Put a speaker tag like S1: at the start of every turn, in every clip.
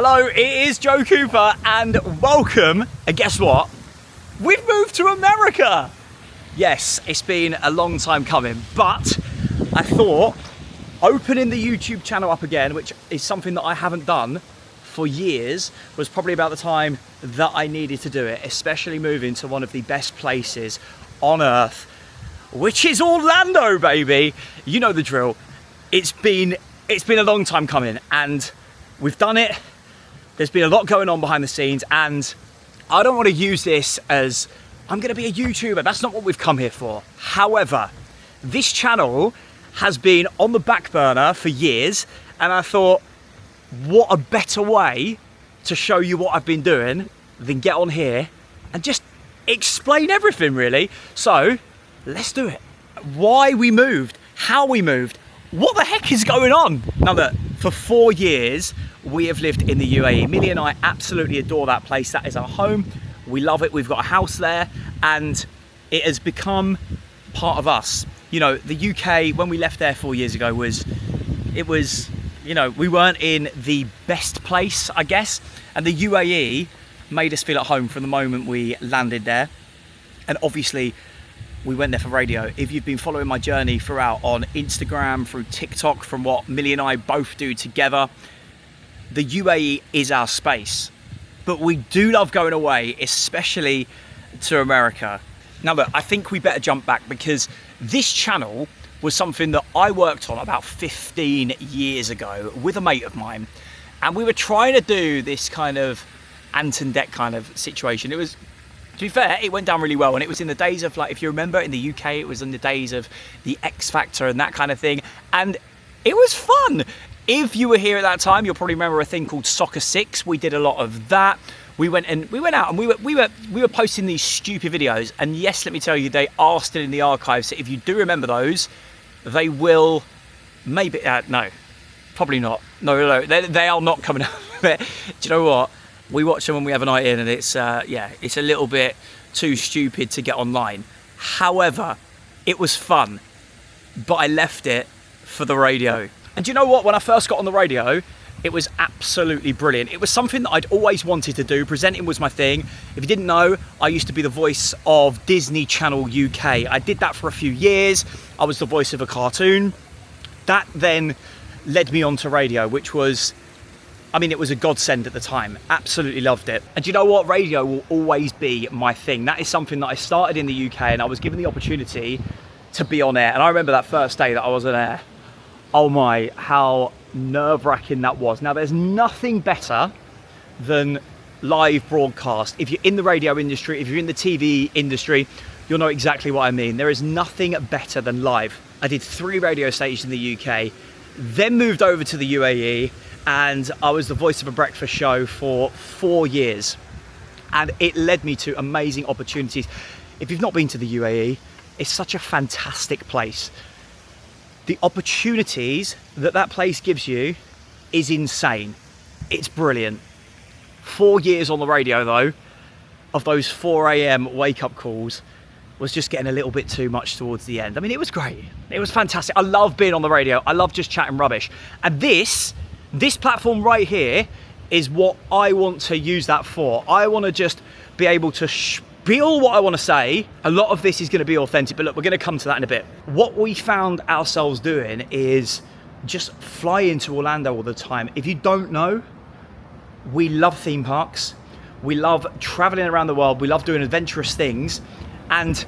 S1: Hello, it is Joe Cooper and welcome, and guess what? We've moved to America! Yes, it's been a long time coming, but I thought opening the YouTube channel up again, which is something that I haven't done for years, was probably about the time that I needed to do it, especially moving to one of the best places on earth, which is Orlando, baby. You know the drill. It's been a long time coming and we've done it. There's been a lot going on behind the scenes and I don't want to use this as I'm going to be a YouTuber. That's not what we've come here for. However, this channel has been on the back burner for years and I thought, what a better way to show you what I've been doing than get on here and just explain everything, really. So let's do it. Why we moved, how we moved, what the heck is going on? Now look, for 4 years, we have lived in the UAE. Millie and I absolutely adore that place. That is our home. We love it. We've got a house there and it has become part of us. You know, the UK, when we left there 4 years ago, it was, you know, we weren't in the best place, I guess. And the UAE made us feel at home from the moment we landed there. And obviously, we went there for radio. If you've been following my journey throughout on Instagram, through TikTok, from what Millie and I both do together, the UAE is our space. But we do love going away, especially to America. Now look, I think we better jump back because this channel was something that I worked on about 15 years ago with a mate of mine. And we were trying to do this kind of Ant and Dec kind of situation. It was, to be fair, it went down really well. And it was in the days of, like, if you remember in the UK, it was in the days of the X Factor and that kind of thing. And it was fun. If you were here at that time, you'll probably remember a thing called Soccer 6. We did a lot of that. We went out and we were posting these stupid videos. And yes, let me tell you, they are still in the archives. So if you do remember those, they will, maybe, no, probably not. No, they are not coming out. Do you know what? We watch them when we have a night in and it's, yeah, it's a little bit too stupid to get online. However, it was fun, but I left it for the radio. And do you know what? When I first got on the radio, it was absolutely brilliant. It was something that I'd always wanted to do. Presenting was my thing. If you didn't know, I used to be the voice of Disney Channel UK. I did that for a few years. I was the voice of a cartoon. That then led me onto radio, which was, I mean, it was a godsend at the time. Absolutely loved it. And do you know what? Radio will always be my thing. That is something that I started in the UK and I was given the opportunity to be on air. And I remember that first day that I was on air. Oh my, how nerve-wracking that was. Now, there's nothing better than live broadcast. If you're in the radio industry, if you're in the TV industry, you'll know exactly what I mean. There is nothing better than live. I did 3 radio stations in the UK, then moved over to the UAE, and I was the voice of a breakfast show for 4 years. And it led me to amazing opportunities. If you've not been to the UAE, it's such a fantastic place. The opportunities that place gives you is insane. It's brilliant. 4 years on the radio though, of those 4 AM wake up calls was just getting a little bit too much towards the end. I mean, it was great. It was fantastic. I love being on the radio. I love just chatting rubbish. And this platform right here is what I want to use that for. I want to just be able to spiel what I want to say. A lot of this is going to be authentic, but look, we're going to come to that in a bit. What we found ourselves doing is just fly into Orlando all the time. If you don't know, we love theme parks. We love traveling around the world. We love doing adventurous things. And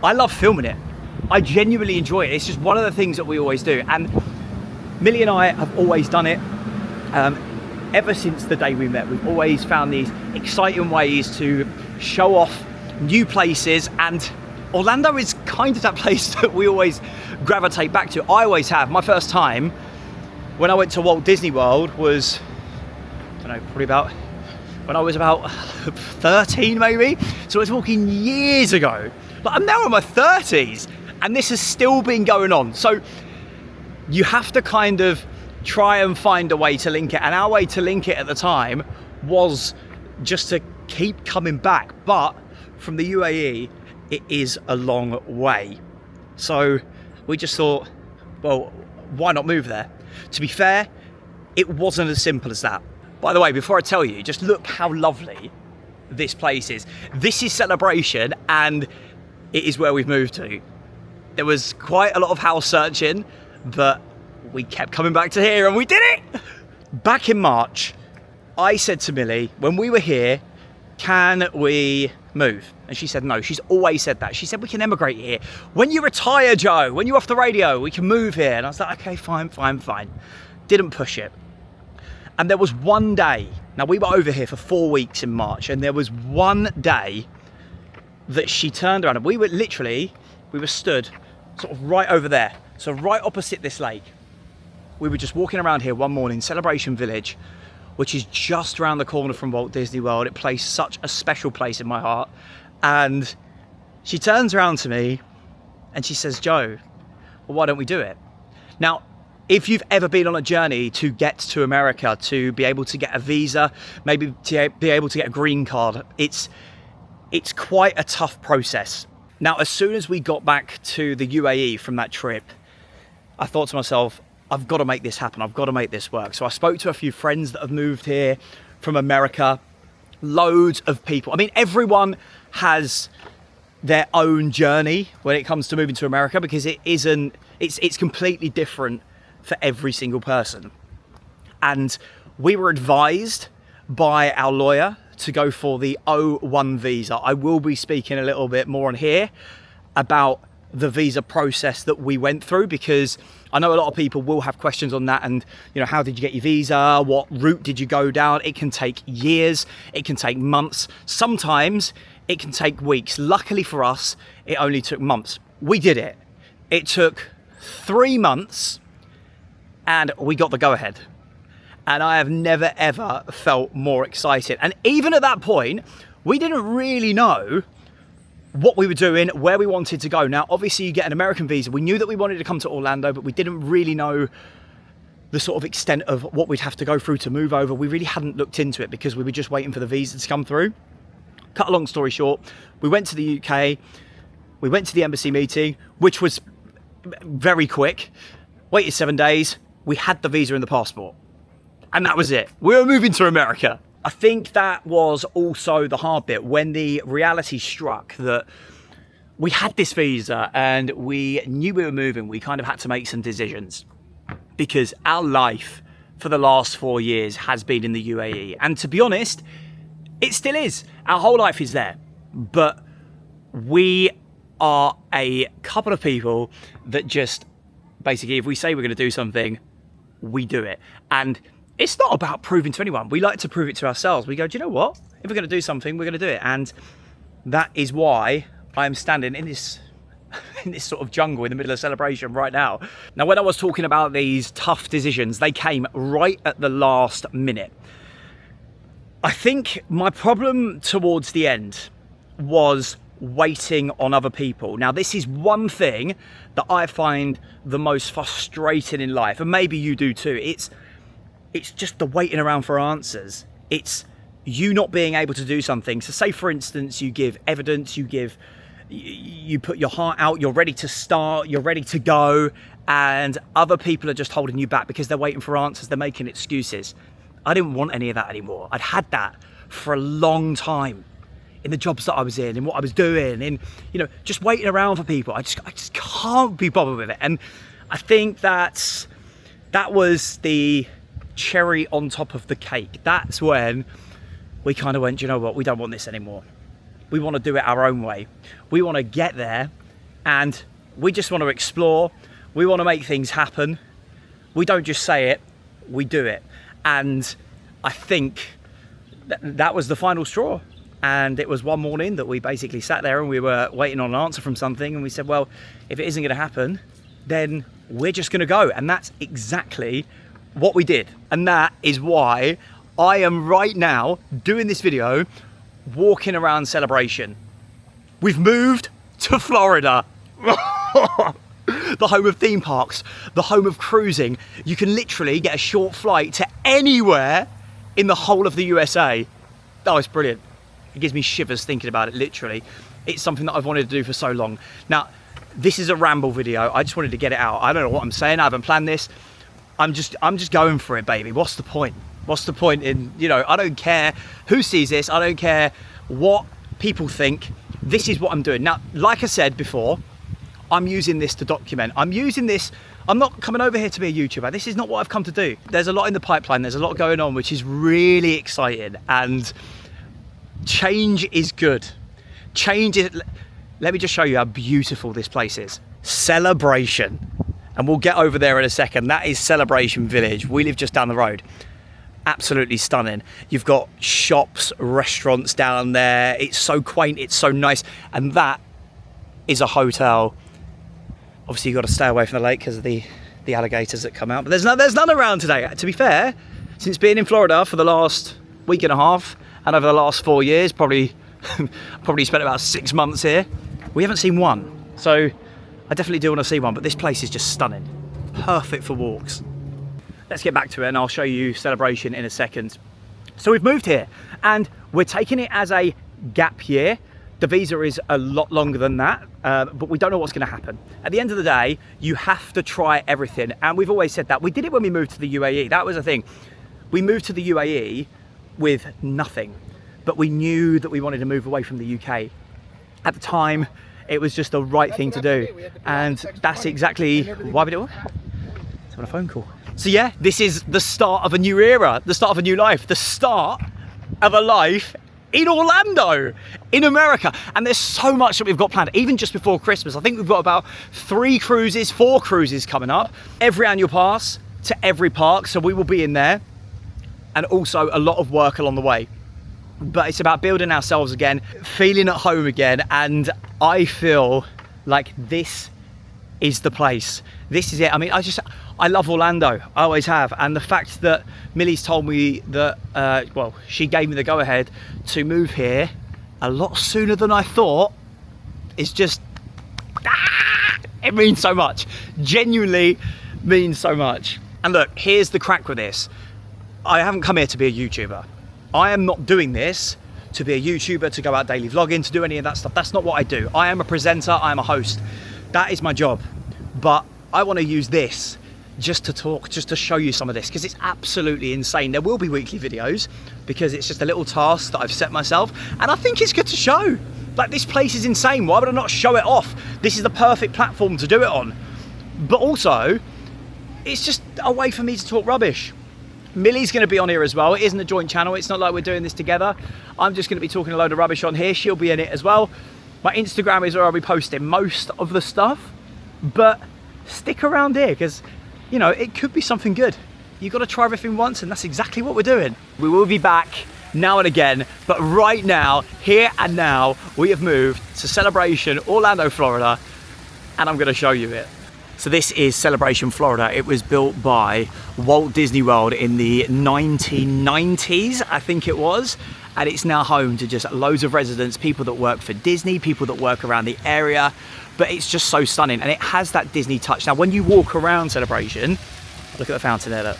S1: I love filming it. I genuinely enjoy it. It's just one of the things that we always do. And Millie and I have always done it. Ever since the day we met, we've always found these exciting ways to show off new places, and Orlando is kind of that place that we always gravitate back to. I always have. My first time when I went to Walt Disney World was, I don't know, probably about when I was about 13 maybe. So we're talking years ago. But I'm now in my 30s and this has still been going on. So you have to kind of try and find a way to link it. And our way to link it at the time was just to keep coming back. But from the UAE, it is a long way. So we just thought, well, why not move there? To be fair, it wasn't as simple as that. By the way, before I tell you, just look how lovely this place is. This is Celebration, and it is where we've moved to. There was quite a lot of house searching, but we kept coming back to here and we did it! Back in March, I said to Millie, when we were here, can we move? And she said no. She's always said that. She said, we can emigrate here. When you retire, Joe, when you're off the radio, we can move here. And I was like, okay, fine. Didn't push it. And there was one day, now we were over here for 4 weeks in March, and there was one day that she turned around and we were stood sort of right over there. So right opposite this lake. We were just walking around here one morning, Celebration Village, which is just around the corner from Walt Disney World. It plays such a special place in my heart. And she turns around to me and she says, Joe, well, why don't we do it? Now, if you've ever been on a journey to get to America, to be able to get a visa, maybe to be able to get a green card, it's quite a tough process. Now, as soon as we got back to the UAE from that trip, I thought to myself, I've got to make this happen. I've got to make this work. So I spoke to a few friends that have moved here from America, loads of people. I mean, everyone has their own journey when it comes to moving to America, because it's completely different for every single person. And we were advised by our lawyer to go for the O1 visa. I will be speaking a little bit more on here about the visa process that we went through, because I know a lot of people will have questions on that. And, you know, how did you get your visa? What route did you go down? It can take years. It can take months. Sometimes it can take weeks. Luckily for us, it only took months. We did it. It took 3 months and we got the go-ahead. And I have never, ever felt more excited. And even at that point, we didn't really know what we were doing, where we wanted to go. Now, obviously you get an American visa. We knew that we wanted to come to Orlando, but we didn't really know the sort of extent of what we'd have to go through to move over. We really hadn't looked into it because we were just waiting for the visa to come through. Cut a long story short, we went to the UK, we went to the embassy meeting, which was very quick. Waited 7 days, we had the visa and the passport. And that was it. We were moving to America. I think that was also the hard bit, when the reality struck that we had this visa and we knew we were moving. We kind of had to make some decisions, because our life for the last 4 years has been in the UAE. And to be honest, it still is. Our whole life is there. But we are a couple of people that just basically, if we say we're going to do something, we do it. And it's not about proving to anyone. We like to prove it to ourselves. We go, do you know what? If we're going to do something, we're going to do it. And that is why I'm standing in this sort of jungle in the middle of Celebration right now. Now, when I was talking about these tough decisions, they came right at the last minute. I think my problem towards the end was waiting on other people. Now, this is one thing that I find the most frustrating in life, and maybe you do too. It's just the waiting around for answers. It's you not being able to do something. So say, for instance, you give evidence, you put your heart out, you're ready to start, you're ready to go, and other people are just holding you back because they're waiting for answers, they're making excuses. I didn't want any of that anymore. I'd had that for a long time in the jobs that I was in what I was doing, in, you know, just waiting around for people. I just can't be bothered with it. And I think that was the cherry on top of the cake. That's when we kind of went, you know what, we don't want this anymore. We want to do it our own way. We want to get there, and we just want to explore. We want to make things happen. We don't just say it, we do it. And I think that was the final straw. And it was one morning that we basically sat there and we were waiting on an answer from something, and we said, well, if it isn't going to happen, then we're just going to go. And that's exactly what we did. And that is why I am right now doing this video, walking around Celebration. We've moved to Florida. The home of theme parks, the home of cruising. You can literally get a short flight to anywhere in the whole of the USA. Oh, it's brilliant. It gives me shivers thinking about it, literally. It's something that I've wanted to do for so long. Now, this is a ramble video. I just wanted to get it out. I don't know what I'm saying. I haven't planned this. I'm just going for it, baby. What's the point? What's the point in, you know, I don't care who sees this, I don't care what people think. This is what I'm doing. Now, like I said before, I'm using this to document. I'm not coming over here to be a YouTuber. This is not what I've come to do. There's a lot in the pipeline. There's a lot going on, which is really exciting. And change is good. Let me just show you how beautiful this place is. Celebration. And we'll get over there in a second. That is Celebration Village. We live just down the road. Absolutely stunning. You've got shops, restaurants down there. It's so quaint, it's so nice. And that is a hotel. Obviously, you've got to stay away from the lake because of the alligators that come out. But there's none around today. To be fair, since being in Florida for the last week and a half and over the last 4 years, probably spent about 6 months here, we haven't seen one. So I definitely do want to see one, but this place is just stunning. Perfect for walks. Let's get back to it and I'll show you Celebration in a second. So we've moved here and we're taking it as a gap year. The visa is a lot longer than that, but we don't know what's going to happen. At the end of the day, you have to try everything. And we've always said that. We did it when we moved to the UAE. That was the thing. We moved to the UAE with nothing, but we knew that we wanted to move away from the UK. At the time, it was just the right thing to do. And that's exactly why we do it. It's on a phone call. So yeah, this is the start of a new era, the start of a new life, the start of a life in Orlando, in America. And there's so much that we've got planned, even just before Christmas. I think we've got about 4 cruises coming up. Every annual pass to every park, so we will be in there. And also a lot of work along the way. But it's about building ourselves again, feeling at home again. And I feel like this is the place. This is it. I mean, I love Orlando. I always have. And the fact that Millie's told me that, well, she gave me the go ahead to move here a lot sooner than I thought is just, it means so much. Genuinely means so much. And look, here's the crack with this. I haven't come here to be a YouTuber. I am not doing this to be a YouTuber, to go out daily vlogging, to do any of that stuff. That's not what I do. I am a presenter, I am a host. That is my job. But I want to use this just to talk, just to show you some of this, because it's absolutely insane. There will be weekly videos because it's just a little task that I've set myself, and I think it's good to show. Like, this place is insane. Why would I not show it off? This is the perfect platform to do it on. But also, it's just a way for me to talk rubbish. Millie's going to be on here as well. It isn't a joint channel. It's not like we're doing this together. I'm just going to be talking a load of rubbish on here. She'll be in it as well. My Instagram is where I'll be posting most of the stuff, but stick around here because, you know, it could be something good. You've got to try everything once, and that's exactly what we're doing. We will be back now and again, but right now, here and now, we have moved to Celebration, Orlando, Florida, and I'm going to show you it. So this is Celebration, Florida. It was built by Walt Disney World in the 1990s, I think it was. And it's now home to just loads of residents, people that work for Disney, people that work around the area. But it's just so stunning, and it has that Disney touch. Now, when you walk around Celebration, look at the fountain there, look.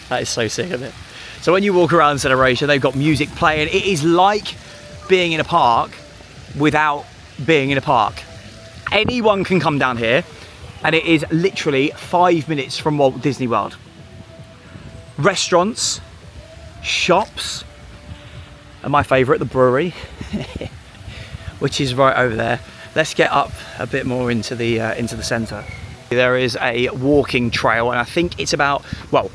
S1: That is so sick, isn't it? So when you walk around Celebration, they've got music playing. It is like being in a park without being in a park. Anyone can come down here, and it is literally 5 minutes from Walt Disney World. Restaurants, shops, and my favourite, the brewery, which is right over there. Let's get up a bit more into the centre. There is a walking trail, and I think it's about, well,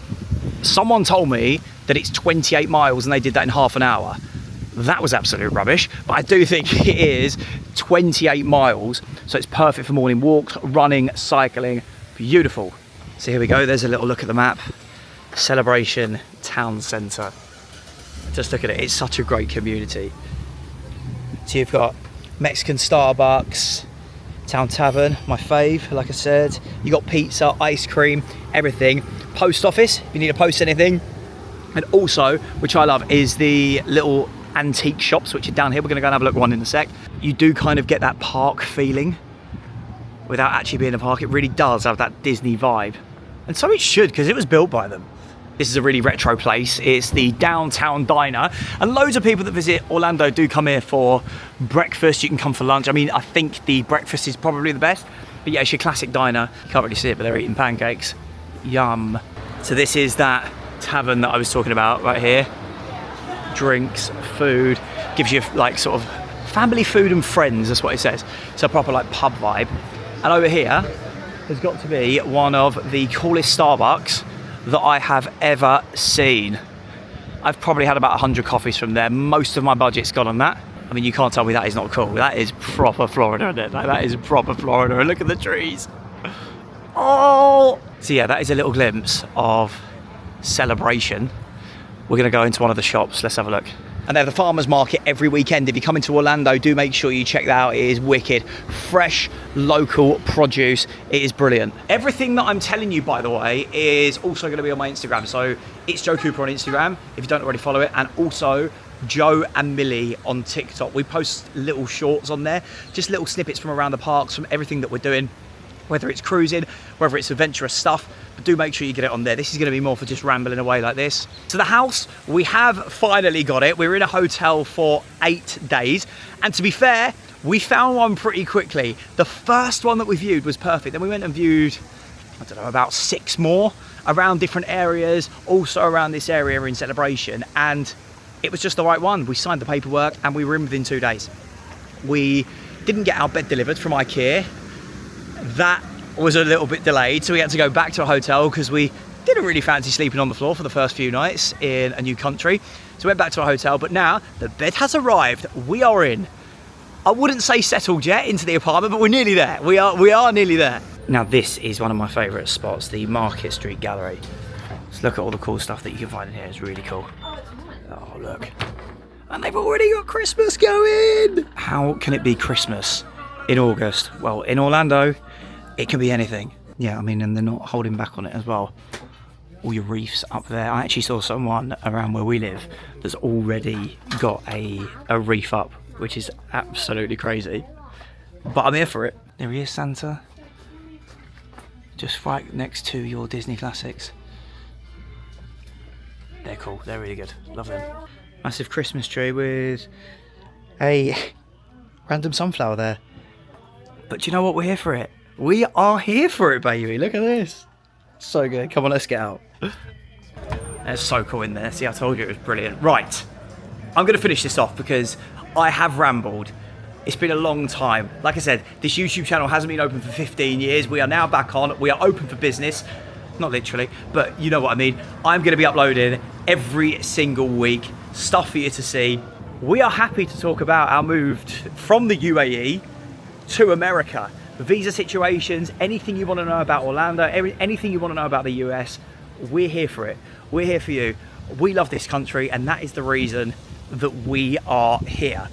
S1: someone told me that it's 28 miles and they did that in half an hour. That was absolute rubbish, but I do think it is 28 miles, so it's perfect for morning walks, running, cycling, beautiful. So here we go, there's a little look at the map. Celebration Town Centre. Just look at it, it's such a great community. So you've got Mexican Starbucks, Town Tavern, my fave, like I said. You got pizza, ice cream, everything. Post office, if you need to post anything. And also, which I love, is the little antique shops, which are down here. We're gonna go and have a look at one in a sec. You do kind of get that park feeling without actually being a park. It really does have that Disney vibe. And so it should, because it was built by them. This is a really retro place. It's the Downtown Diner, and loads of people that visit Orlando do come here for breakfast. You can come for lunch. I mean, I think the breakfast is probably the best, but yeah, it's your classic diner. You can't really see it, but they're eating pancakes. Yum. So this is that tavern that I was talking about right here. Drinks, food, gives you like sort of family food and friends, that's what it says. So proper like pub vibe. And over here has got to be one of the coolest Starbucks that I have ever seen. I've probably had about 100 coffees from there. Most of my budget's gone on that. I mean, you can't tell me that is not cool. That is proper Florida, isn't it? Like, that is proper Florida. And look at the trees. Oh! So yeah, that is a little glimpse of Celebration. We're gonna go into one of the shops. Let's have a look. And they have the farmers market every weekend. If you come into Orlando, do make sure you check that out. It is wicked. Fresh, local produce. It is brilliant. Everything that I'm telling you, by the way, is also going to be on my Instagram. So it's Joe Cooper on Instagram, if you don't already follow it. And also Joe and Millie on TikTok. We post little shorts on there, just little snippets from around the parks, from everything that we're doing, whether it's cruising, whether it's adventurous stuff. But do make sure you get it on there. This is going to be more for just rambling away like this. So the house, we have finally got it. We were in a hotel for 8 days. And to be fair, we found one pretty quickly. The first one that we viewed was perfect. Then we went and viewed, I don't know, about 6 more around different areas, also around this area in Celebration. And it was just the right one. We signed the paperwork and we were in within 2 days. We didn't get our bed delivered from IKEA. That was a little bit delayed, so we had to go back to a hotel because we didn't really fancy sleeping on the floor for the first few nights in a new country. So we went back to a hotel, but now the bed has arrived. We are in. I wouldn't say settled yet into the apartment, but we're nearly there. We are nearly there. Now this is one of my favourite spots, the Market Street Gallery. Let's look at all the cool stuff that you can find in here. It's really cool. Oh, look. And they've already got Christmas going. How can it be Christmas in August? Well, in Orlando, it can be anything. Yeah, I mean, and they're not holding back on it as well. All your reefs up there. I actually saw someone around where we live that's already got a reef up, which is absolutely crazy. But I'm here for it. There he is, Santa. Just right next to your Disney classics. They're cool. They're really good. Love them. Massive Christmas tree with a random sunflower there. But do you know what? We're here for it. We are here for it, baby. Look at this. So good. Come on, let's get out. It's so cool in there. See, I told you it was brilliant. Right. I'm going to finish this off because I have rambled. It's been a long time. Like I said, this YouTube channel hasn't been open for 15 years. We are now back on. We are open for business. Not literally, but you know what I mean. I'm going to be uploading every single week. Stuff for you to see. We are happy to talk about our move from the UAE to America. Visa situations, anything you want to know about Orlando, anything you want to know about the US, we're here for it. We're here for you. We love this country, and that is the reason that we are here.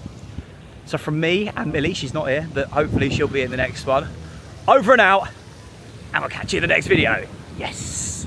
S1: So from me and Millie, she's not here, but hopefully she'll be in the next one. Over and out, and I'll catch you in the next video. Yes.